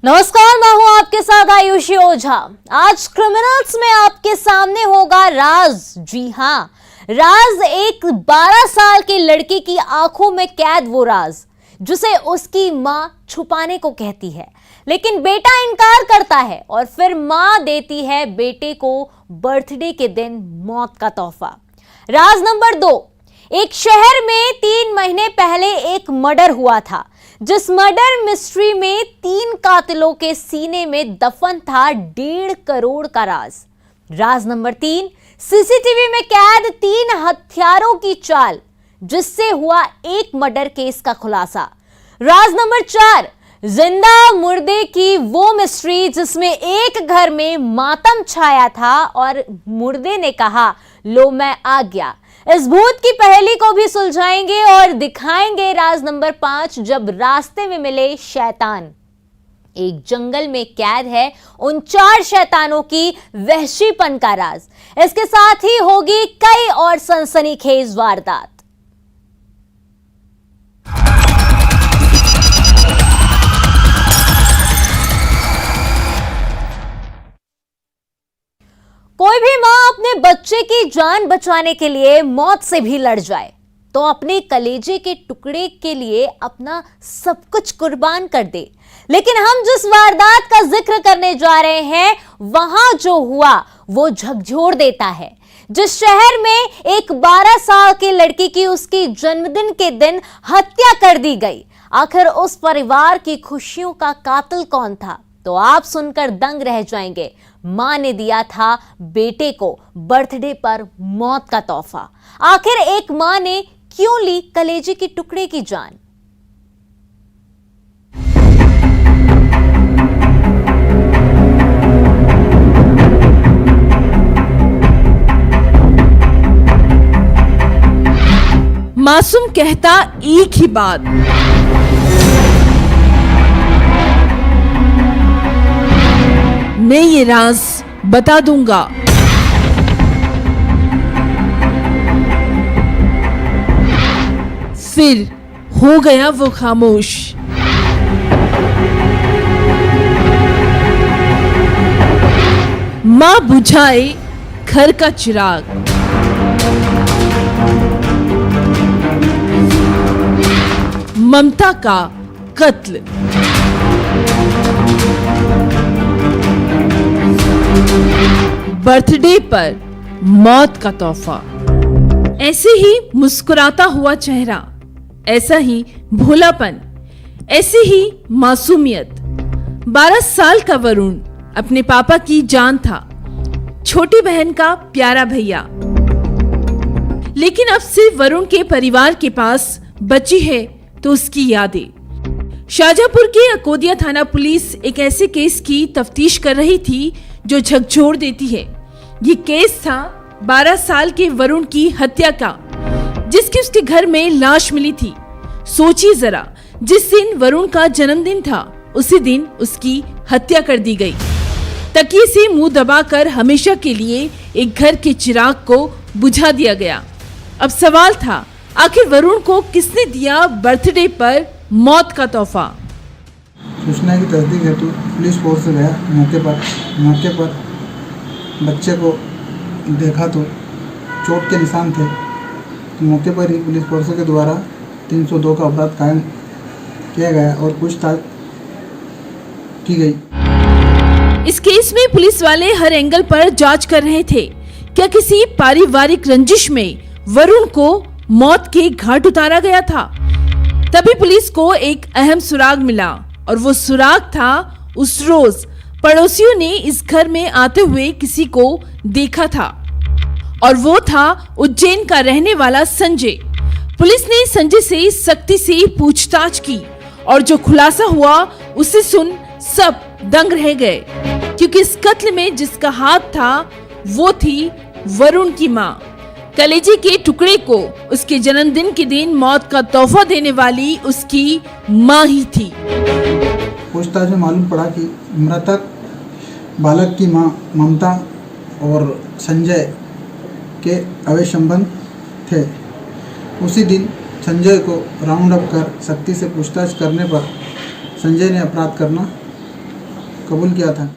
नमस्कार, मैं हूं आपके साथ आयुषी ओझा। आज क्रिमिनल्स में आपके सामने होगा राज। जी हां, राज एक 12 साल की लड़की की आंखों में कैद वो राज जिसे उसकी मां छुपाने को कहती है, लेकिन बेटा इनकार करता है और फिर मां देती है बेटे को बर्थडे के दिन मौत का तोहफा। राज नंबर 2, एक शहर में 3 महीने पहले एक मर्डर हुआ था, जिस मर्डर मिस्ट्री में 3 कातिलों के सीने में दफन था 1.5 करोड़ का राज। राज नंबर 3, सीसीटीवी में कैद 3 हत्यारों की चाल, जिससे हुआ एक मर्डर केस का खुलासा। राज नंबर 4, जिंदा मुर्दे की वो मिस्ट्री जिसमें एक घर में मातम छाया था और मुर्दे ने कहा, लो मैं आ गया। इस भूत की पहेली को भी सुलझाएंगे और दिखाएंगे राज नंबर 5, जब रास्ते में मिले शैतान। एक जंगल में कैद है उन 4 शैतानों की वहशीपन का राज। इसके साथ ही होगी कई और सनसनीखेज वारदात। कोई भी मां अपने बच्चे की जान बचाने के लिए मौत से भी लड़ जाए तो अपने कलेजे के टुकड़े के लिए अपना सब कुछ कुर्बान कर दे। लेकिन हम जिस वारदात का जिक्र करने जा रहे हैं, वहां जो हुआ वो झकझोर देता है। जिस शहर में एक 12 साल की लड़की की उसकी जन्मदिन के दिन हत्या कर दी गई, आखिर उस परिवार की खुशियों का कातिल कौन था? तो आप सुनकर दंग रह जाएंगे। मां ने दिया था बेटे को बर्थडे पर मौत का तोहफा। आखिर एक मां ने क्यों ली कलेजे के टुकड़े की जान? मासूम कहता एक ही बात, मैं ये राज बता दूंगा। फिर हो गया वो खामोश। मां बुझाए घर का चिराग, ममता का कत्ल। बर्थडे पर मौत का तोहफा। ऐसे ही मुस्कुराता हुआ चेहरा, ऐसा ही भोलापन, ऐसी ही मासूमियत। 12 साल का वरुण अपने पापा की जान था, छोटी बहन का प्यारा भैया। लेकिन अब से वरुण के परिवार के पास बची है तो उसकी यादें। शाहजहांपुर के अकोदिया थाना पुलिस एक ऐसे केस की तफ्तीश कर रही थी जो झकझोर देती है। ये केस था 12 साल के वरुण की हत्या का, जिसकी उसके घर में लाश मिली थी। सोचिए जरा, जिस दिन वरुण का जन्मदिन था उसी दिन उसकी हत्या कर दी गई। तकिए से मुंह दबाकर हमेशा के लिए एक घर के चिराग को बुझा दिया गया। अब सवाल था, आखिर वरुण को किसने दिया बर्थडे पर मौत का तोहफा? सूचना की तस्दीक हेतु पुलिस फोर्स गया मौके पर बच्चे को देखा तो चोट के निशान थे। मौके पर ही पुलिस फोर्स के द्वारा 302 का अपराध कायम किया गया और पूछताछ की गई। इस केस में पुलिस वाले हर एंगल पर जांच कर रहे थे। क्या किसी पारिवारिक रंजिश में वरुण को मौत के घाट उतारा गया था? तभी पुलिस को एक अहम सुराग मिला और वो सुराग था, उस रोज पड़ोसियों ने इस घर में आते हुए किसी को देखा था और वो था उज्जैन का रहने वाला संजय। पुलिस ने संजय से सख्ती से पूछताछ की और जो खुलासा हुआ उसे सुन सब दंग रह गए, क्योंकि इस कत्ल में जिसका हाथ था वो थी वरुण की मां। कलेजे के टुकड़े को उसके जन्मदिन के दिन मौत का तोहफा देने वाली उसकी मां ही थी। पूछताछ में मालूम पड़ा कि मृतक बालक की मां ममता और संजय के अवैध संबंध थे। उसी दिन संजय को राउंड अप कर सख्ती से पूछताछ करने पर संजय ने अपराध करना कबूल किया था।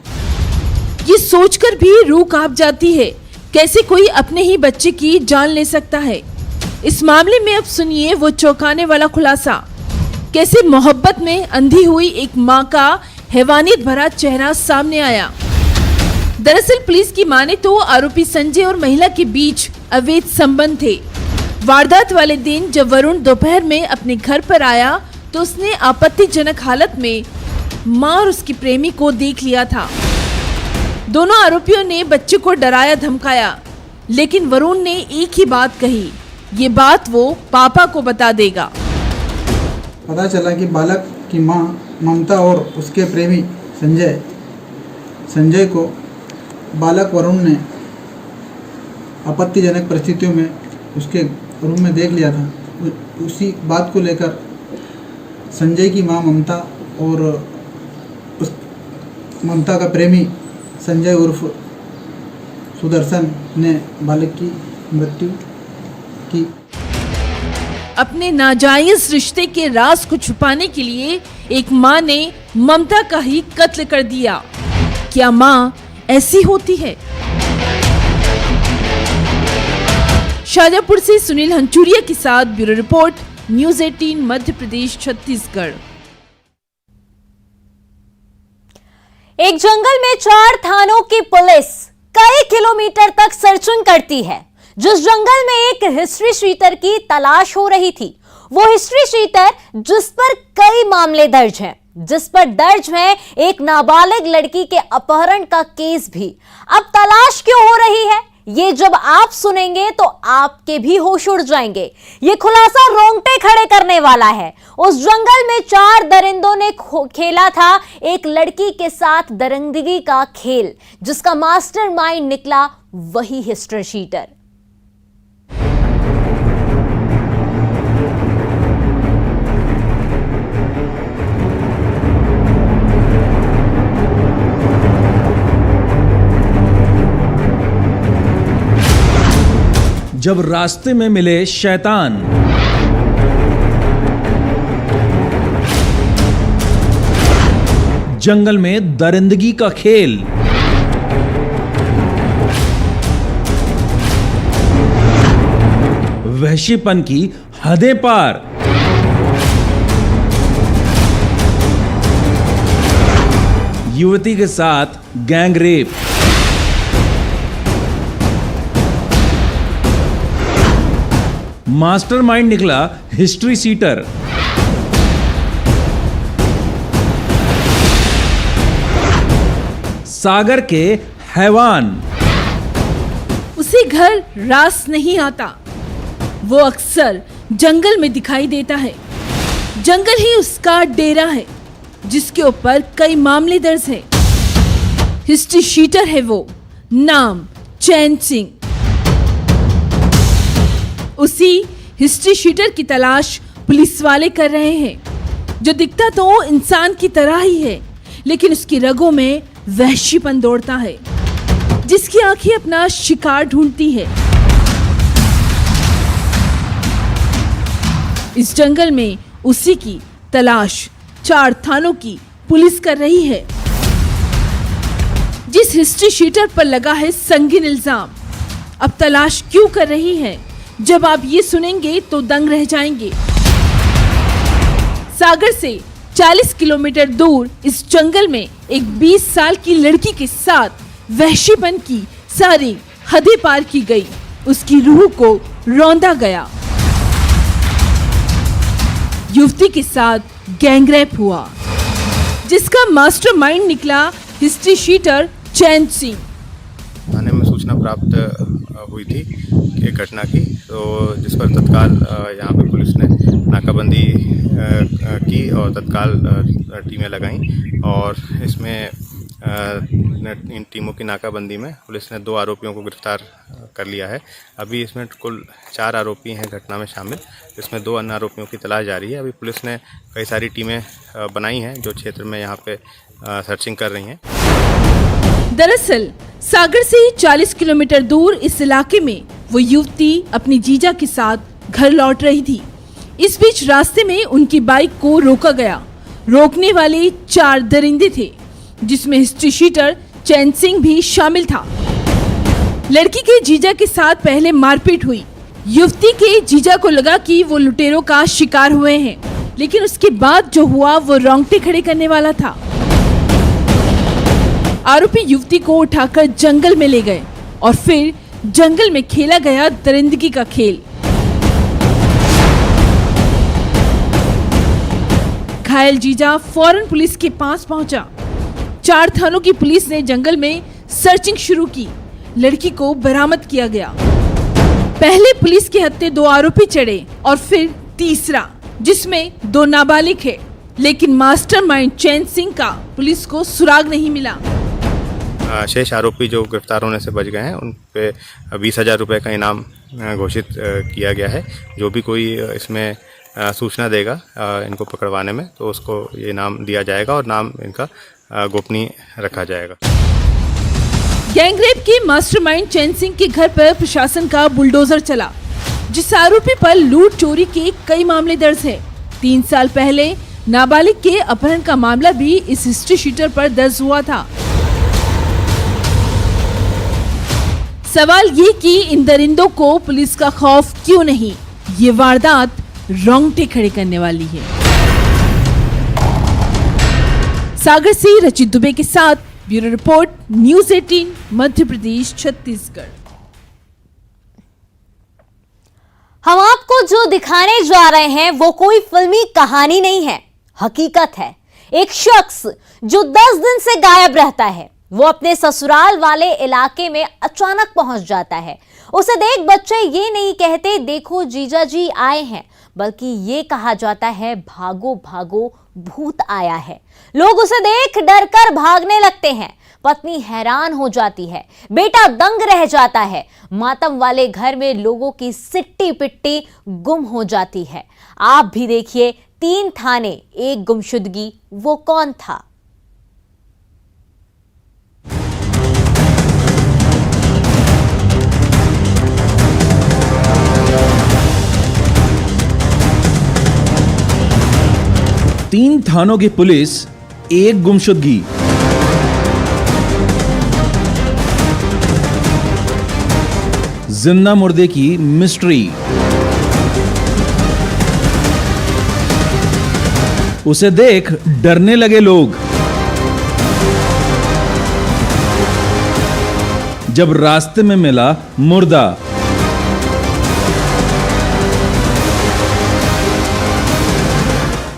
ये सोचकर भी रूह कांप जाती है, कैसे कोई अपने ही बच्चे की जान ले सकता है। इस मामले में अब सुनिए वो चौंकाने वाला खुलासा, कैसे मोहब्बत में अंधी हुई एक मां का हैवानियत भरा चेहरा सामने आया। दरअसल पुलिस की माने तो आरोपी संजय और महिला के बीच अवैध संबंध थे। वारदात वाले दिन जब वरुण दोपहर में अपने घर पर आया तो उसने आपत्तिजनक हालत में मां और उसकी प्रेमी को देख लिया था। दोनों आरोपियों ने बच्चे को डराया धमकाया, लेकिन वरुण ने एक ही बात कही, ये बात वो पापा को बता देगा। पता चला कि बालक की मां ममता और उसके प्रेमी संजय को बालक वरुण ने आपत्तिजनक परिस्थितियों में उसके रूम में देख लिया था। उसी बात को लेकर संजय की मां ममता और उस ममता का प्रेमी संजय उर्फ सुदर्शन ने बालक की मृत्यु की। अपने नाजायज रिश्ते के राज को छुपाने के लिए एक मां ने ममता का ही कत्ल कर दिया। क्या मां ऐसी होती है? शाजापुर से सुनील हंचुरिया के साथ bureau report, news 18 Madhya Pradesh Chhattisgarh. एक जंगल में 4 थानों की पुलिस कई किलोमीटर तक सर्चिंग करती है। जिस जंगल में एक हिस्ट्री शीटर की तलाश हो रही थी, वो हिस्ट्री शीटर जिस पर कई मामले दर्ज हैं, जिस पर दर्ज है एक नाबालिग लड़की के अपहरण का केस भी। अब तलाश क्यों हो रही है, ये जब आप सुनेंगे तो आपके भी होश उड़ जाएंगे। ये खुलासा रोंगटे खड़े करने वाला है। उस जंगल में 4 दरिंदों ने खेला था एक लड़की के साथ दरिंदगी का खेल, जिसका मास्टरमाइंड निकला वही हिस्ट्री शीटर। जब रास्ते में मिले शैतान, जंगल में दरिंदगी का खेल, वहशीपन की हदें पार, युवती के साथ गैंग रेप, मास्टरमाइंड निकला हिस्ट्री सीटर। सागर के हैवान। उसे घर रास नहीं आता, वो अक्सर जंगल में दिखाई देता है। जंगल ही उसका डेरा है, जिसके ऊपर कई मामले दर्ज हैं। हिस्ट्री शीटर है वो, नाम चैन सिंह। उसी हिस्ट्री शीटर की तलाश पुलिस वाले कर रहे हैं, जो दिखता तो इंसान की तरह ही है, लेकिन उसकी रगों में वहशीपन दौड़ता है, जिसकी आंखें अपना शिकार ढूंढती है। इस जंगल में उसी की तलाश 4 थानों की पुलिस कर रही है। जिस हिस्ट्री शीटर पर लगा है संगीन इल्जाम, अब तलाश क्यों कर रही है, जब आप ये सुनेंगे तो दंग रह जाएंगे। सागर से 40 किलोमीटर दूर इस जंगल में एक 20 साल की लड़की के साथ वहशीपन की सारी हदें पार की गई। उसकी रूह को रौंदा गया। युवती के साथ गैंगरेप हुआ, जिसका मास्टरमाइंड निकला हिस्ट्री शीटर चैन सिंह। थाने में सूचना प्राप्त हुई थी एक घटना की, तो जिस पर तत्काल यहाँ पे पुलिस ने नाकाबंदी की और तत्काल टीमें लगाईं, और इसमें इन टीमों की नाकाबंदी में पुलिस ने 2 आरोपियों को गिरफ्तार कर लिया है। अभी इसमें कुल 4 आरोपी हैं घटना में शामिल, इसमें 2 अन्य आरोपियों की तलाश जारी है। अभी पुलिस ने कई सारी टीमें बनाई हैं जो क्षेत्र में यहाँ पे सर्चिंग कर रही हैं। दरअसल सागर से 40 किलोमीटर दूर इस इलाके में वो युवती अपनी जीजा के साथ घर लौट रही थी। इस बीच रास्ते में उनकी बाइक को रोका गया। रोकने वाले 4 दरिंदे थे, जिसमें हिस्ट्री शीटर चैन सिंह भी शामिल था। लड़की के जीजा के साथ पहले मारपीट हुई। युवती के जीजा को लगा कि वो लुटेरों का शिकार हुए हैं, लेकिन उसके बाद जो हुआ वो रोंगटे खड़े करने वाला था। आरोपी युवती को उठाकर जंगल में ले गए और फिर जंगल में खेला गया दरिंदगी का खेल। घायल जीजा फौरन पुलिस के पास पहुंचा। 4 थानों की पुलिस ने जंगल में सर्चिंग शुरू की। लड़की को बरामद किया गया। पहले पुलिस के हत्थे 2 आरोपी चढ़े और फिर तीसरा, जिसमें 2 नाबालिग है, लेकिन मास्टरमाइंड चैन सिंह का पुलिस को सुराग नहीं मिला। शेष आरोपी जो गिरफ्तार होने से बच गए हैं उन पे 20,000 रुपये का इनाम घोषित किया गया है। जो भी कोई इसमें सूचना देगा इनको पकड़वाने में, तो उसको ये इनाम दिया जाएगा और नाम इनका गोपनीय रखा जाएगा। गैंगरेप के मास्टरमाइंड चैन सिंह के घर पर प्रशासन का बुलडोजर चला। जिस आरोपी पर लूट चोरी के कई मामले दर्ज है। 3 साल पहले नाबालिग के अपहरण का मामला भी इस हिस्ट्री शीटर पर दर्ज हुआ था। सवाल ये कि इन दरिंदों को पुलिस का खौफ क्यों नहीं? ये वारदात रोंगटे खड़े करने वाली है। सागर से रचित दुबे के साथ bureau report, news 18 Madhya Pradesh Chhattisgarh. हम आपको जो दिखाने जा रहे हैं वो कोई फिल्मी कहानी नहीं है, हकीकत है। एक शख्स जो 10 दिन से गायब रहता है, वो अपने ससुराल वाले इलाके में अचानक पहुंच जाता है। उसे देख बच्चे ये नहीं कहते देखो जीजा जी आए हैं, बल्कि ये कहा जाता है भागो भागो भूत आया है। लोग उसे देख डरकर भागने लगते हैं। पत्नी हैरान हो जाती है, बेटा दंग रह जाता है। मातम वाले घर में लोगों की सिट्टी पिट्टी गुम हो जाती है। आप भी देखिए 3 थाने, 1 गुमशुदगी, वो कौन था? तीन थानों की पुलिस, 1 गुमशुदगी। जिंदा मुर्दे की मिस्ट्री। उसे देख डरने लगे लोग। जब रास्ते में मिला मुर्दा,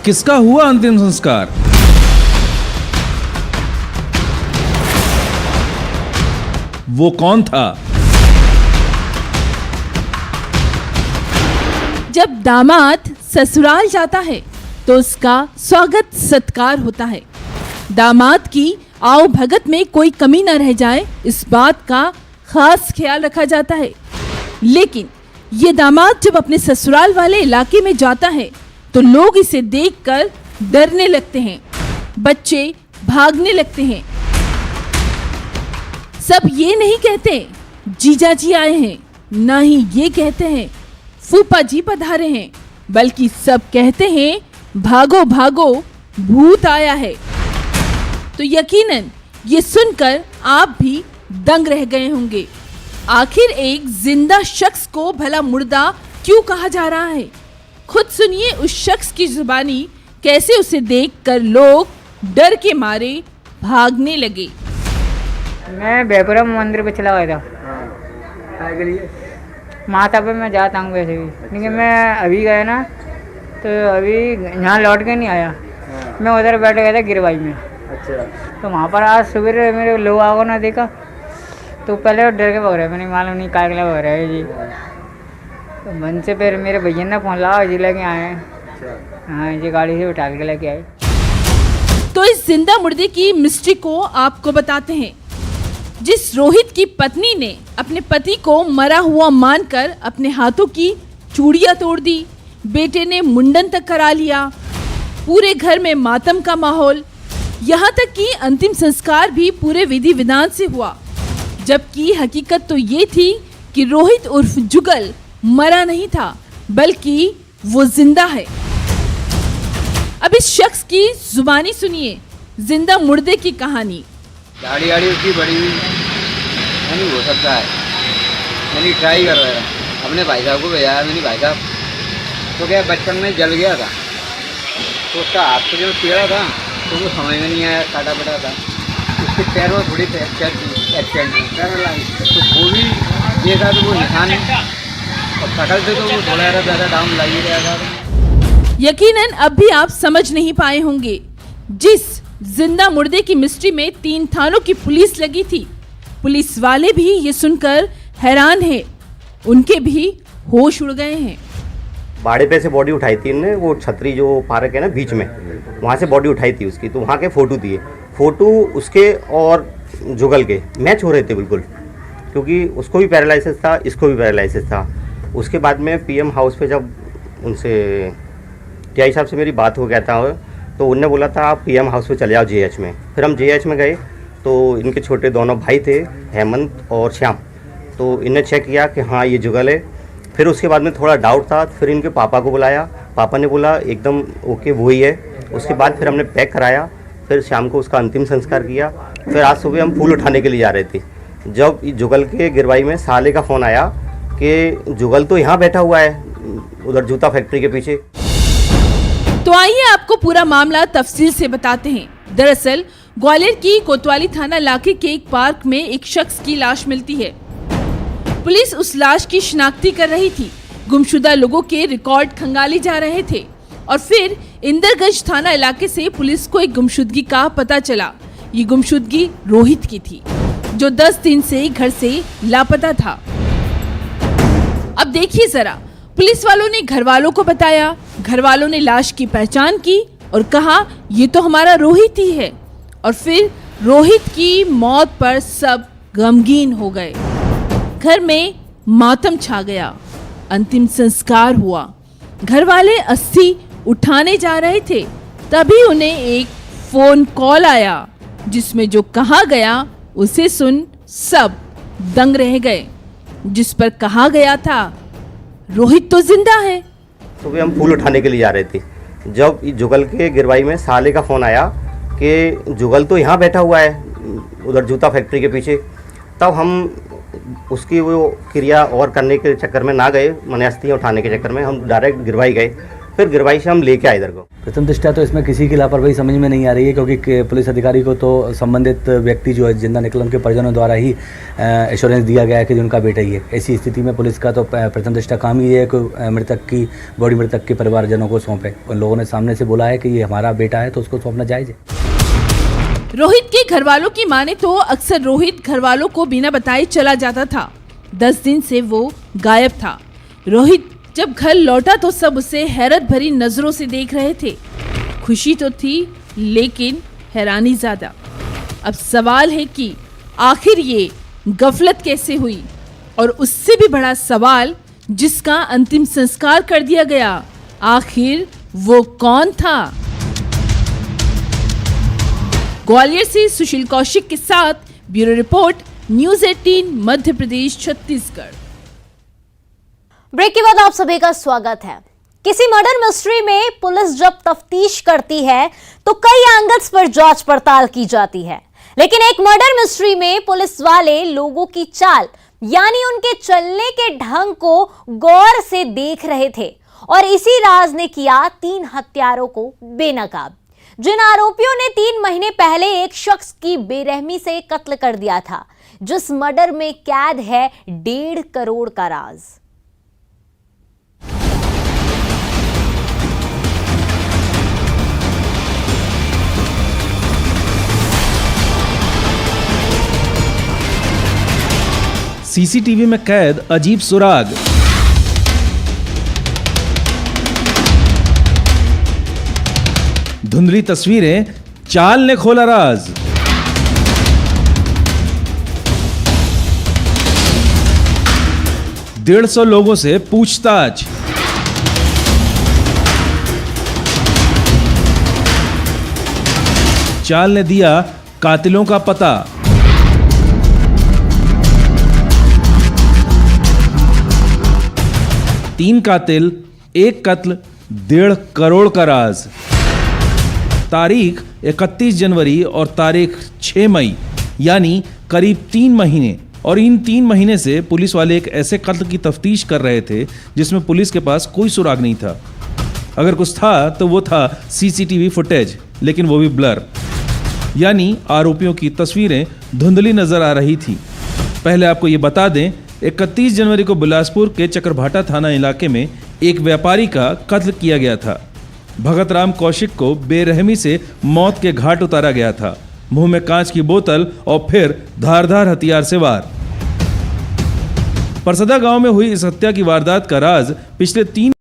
किसका हुआ अंतिम संस्कार? वो कौन था? जब दामाद ससुराल जाता है तो उसका स्वागत सत्कार होता है। दामाद की आओ भगत में कोई कमी न रह जाए, इस बात का खास ख्याल रखा जाता है। लेकिन ये दामाद जब अपने ससुराल वाले इलाके में जाता है तो लोग इसे देखकर डरने लगते हैं, बच्चे भागने लगते हैं। सब ये नहीं कहते जीजा जी आए हैं, ना ही ये कहते हैं फूफा जी पधारे हैं, बल्कि सब कहते हैं भागो भागो भूत आया है। तो यकीनन ये सुनकर आप भी दंग रह गए होंगे। आखिर एक जिंदा शख्स को भला मुर्दा क्यों कहा जा रहा है? खुद सुनिए उस शख्स की जुबानी, कैसे उसे देखकर लोग डर के मारे भागने लगे। मैं बेपुरम मंदिर पे चला गया था। माता पे मैं जाता हूँ वैसे भी, लेकिन मैं अभी गया ना तो अभी यहाँ लौट के नहीं आया। मैं उधर बैठ गया था गिरवाई में। अच्छा। तो वहाँ पर आज सुबह मेरे लोगों ने देखा तो पहले वो डर के भाग रहे, मैंने मालूम नहीं काय के लिए भाग रहा है जी। तो मन से फिर मेरे भैया ने फोन लगा जी लेके आए। हाँ जी, गाड़ी से उठा के लेके आए। तो इस जिंदा मुर्दे की मिस्ट्री को आपको बताते हैं। जिस रोहित की पत्नी ने अपने पति को मरा हुआ मानकर अपने हाथों की चूड़ियां तोड़ दी, बेटे ने मुंडन तक करा लिया, पूरे घर में मातम का माहौल, यहाँ तक कि अंतिम संस्कार भी पूरे विधि विधान से हुआ। जबकि हकीकत तो ये थी कि रोहित उर्फ जुगल मरा नहीं था, बल्कि वो जिंदा है। अब इस शख्स की जुबानी सुनिए, जिंदा मुर्दे की कहानी। गाड़ी गाड़ी उसकी बड़ी हुई नहीं हो सकता है। मैंने ट्राई कर रहा था, अपने भाई साहब को भेजा। मैंने भाई साहब तो क्या बचपन में जल गया था, तो उसका हाथ से जो टेढ़ा था तो वो समझ में नहीं आया, काटा पड़ा था। उसके पैर में थोड़ी फ्रैक्चर थी, एक्सीडेंट तो वो भी देखा तो वो निशान और शकल से तो वो थोड़ा ज़्यादा डाउन लग ही रहा था। यकीनन अब भी आप समझ नहीं पाए होंगे, जिस जिंदा मुर्दे की मिस्ट्री में 3 थानों की पुलिस लगी थी। पुलिस वाले भी ये सुनकर हैरान हैं, उनके भी होश उड़ गए हैं। बाड़े पे से बॉडी उठाई थी इनने, वो छतरी जो पार्क है ना बीच में, वहाँ से बॉडी उठाई थी उसकी। तो वहाँ के फ़ोटो दिए, फ़ोटो उसके और जुगल के मैच हो रहे थे बिल्कुल, क्योंकि उसको भी पैरालिसिस था, इसको भी पैरालिसिस था। उसके बाद में पीएम हाउस पे जब उनसे टीआई साहब से मेरी बात हो गया था, तो उनने बोला था आप पीएम हाउस पे चले जाओ जेएच में। फिर हम जेएच में गए तो इनके छोटे दोनों भाई थे, हेमंत और श्याम। तो इनने चेक किया कि हाँ ये जुगल है। फिर उसके बाद में थोड़ा डाउट था, फिर इनके पापा को बुलाया, पापा ने बोला एकदम ओके वही है। उसके बाद फिर हमने पैक कराया, फिर शाम को उसका अंतिम संस्कार किया। फिर आज सुबह हम फूल उठाने के लिए जा रहे थे, जब जुगल के गिरवाई में साले का फ़ोन आया कि जुगल तो यहाँ बैठा हुआ है उधर जूता फैक्ट्री के पीछे। तो आइए आपको पूरा मामला तफसील से बताते हैं। दरअसल ग्वालियर की कोतवाली थाना इलाके के एक पार्क में एक शख्स की लाश मिलती है। पुलिस उस लाश की शिनाख्ती कर रही थी, गुमशुदा लोगों के रिकॉर्ड खंगाले जा रहे थे और फिर इंदरगंज थाना इलाके से पुलिस को एक गुमशुदगी का पता चला। ये गुमशुदगी रोहित की थी, जो 10 दिन से घर से लापता था। अब देखिए जरा, पुलिस वालों ने घर वालों को बताया, घर वालों ने लाश की पहचान की और कहा ये तो हमारा रोहित ही है। और फिर रोहित की मौत पर सब गमगीन हो गए, घर में मातम छा गया। अंतिम संस्कार हुआ, घर वाले अस्थि उठाने जा रहे थे, तभी उन्हें एक फोन कॉल आया जिसमें जो कहा गया उसे सुन सब दंग रह गए, जिस पर कहा गया था रोहित तो जिंदा है। सुबह हम फूल उठाने के लिए जा रहे थे, जब जुगल के गिरवाई में साले का फ़ोन आया कि जुगल तो यहाँ बैठा हुआ है उधर जूता फैक्ट्री के पीछे। तब हम उसकी वो क्रिया और करने के चक्कर में ना गए, मैंने अस्थियाँ उठाने के चक्कर में हम डायरेक्ट गिरवाई गए। फिर गिरवाई से हम लेके आए इधर को। प्रथम दृष्टया तो इसमें किसी की लापरवाही समझ में नहीं आ रही है, क्योंकि पुलिस अधिकारी को तो संबंधित व्यक्ति जो है जिंदा निकल उनके परिजनों द्वारा ही एश्योरेंस दिया गया है कि उनका बेटा ही है। ऐसी स्थिति में पुलिस का तो प्रथम दृष्टया काम ही है कि मृतक की बॉडी मृतक के परिवारजनों को सौंपे। उन लोगों ने सामने से बोला है कि ये हमारा बेटा है तो उसको सौंपना जायज़ है। रोहित के घर वालों की माने तो अक्सर रोहित घर वालों को बिना बताए चला जाता था। 10 दिन से वो गायब था। रोहित जब घर लौटा तो सब उसे हैरत भरी नजरों से देख रहे थे। खुशी तो थी लेकिन हैरानी ज्यादा। अब सवाल है कि आखिर ये गफलत कैसे हुई, और उससे भी बड़ा सवाल जिसका अंतिम संस्कार कर दिया गया, आखिर वो कौन था। ग्वालियर से सुशील कौशिक के साथ bureau report, news 18 Madhya Pradesh Chhattisgarh. Break के बाद आप सभी का स्वागत है। किसी मर्डर मिस्ट्री में पुलिस जब तफ्तीश करती है तो कई एंगल्स पर जांच पड़ताल की जाती है, लेकिन एक मर्डर मिस्ट्री में पुलिस वाले लोगों की चाल यानी उनके चलने के ढंग को गौर से देख रहे थे और इसी राज ने किया 3 हत्यारों को बेनकाब। जिन आरोपियों ने 3 महीने पहले एक शख्स की बेरहमी से कत्ल कर दिया था, जिस मर्डर में कैद है 1.5 करोड़ का राज। सीसीटीवी में कैद अजीब सुराग, धुंधली तस्वीरें, चाल ने खोला राज। डेढ़ 150 लोगों से पूछताछ, चाल ने दिया कातिलों का पता। तीन कातिल, एक कत्ल, 1.5 करोड़ का राज। तारीख 31 जनवरी और तारीख 6 मई यानी करीब 3 महीने, और इन 3 महीने से पुलिस वाले एक ऐसे कत्ल की तफ्तीश कर रहे थे जिसमें पुलिस के पास कोई सुराग नहीं था। अगर कुछ था तो वो था सीसीटीवी फुटेज, लेकिन वो भी ब्लर, यानी आरोपियों की तस्वीरें धुंधली नजर आ रही थी। पहले आपको ये बता दें, 31 जनवरी को बिलासपुर के चकरभाटा थाना इलाके में एक व्यापारी का कत्ल किया गया था। भगत राम कौशिक को बेरहमी से मौत के घाट उतारा गया था, मुंह में कांच की बोतल और फिर धारदार हथियार से वार। परसदा गांव में हुई इस हत्या की वारदात का राज पिछले 3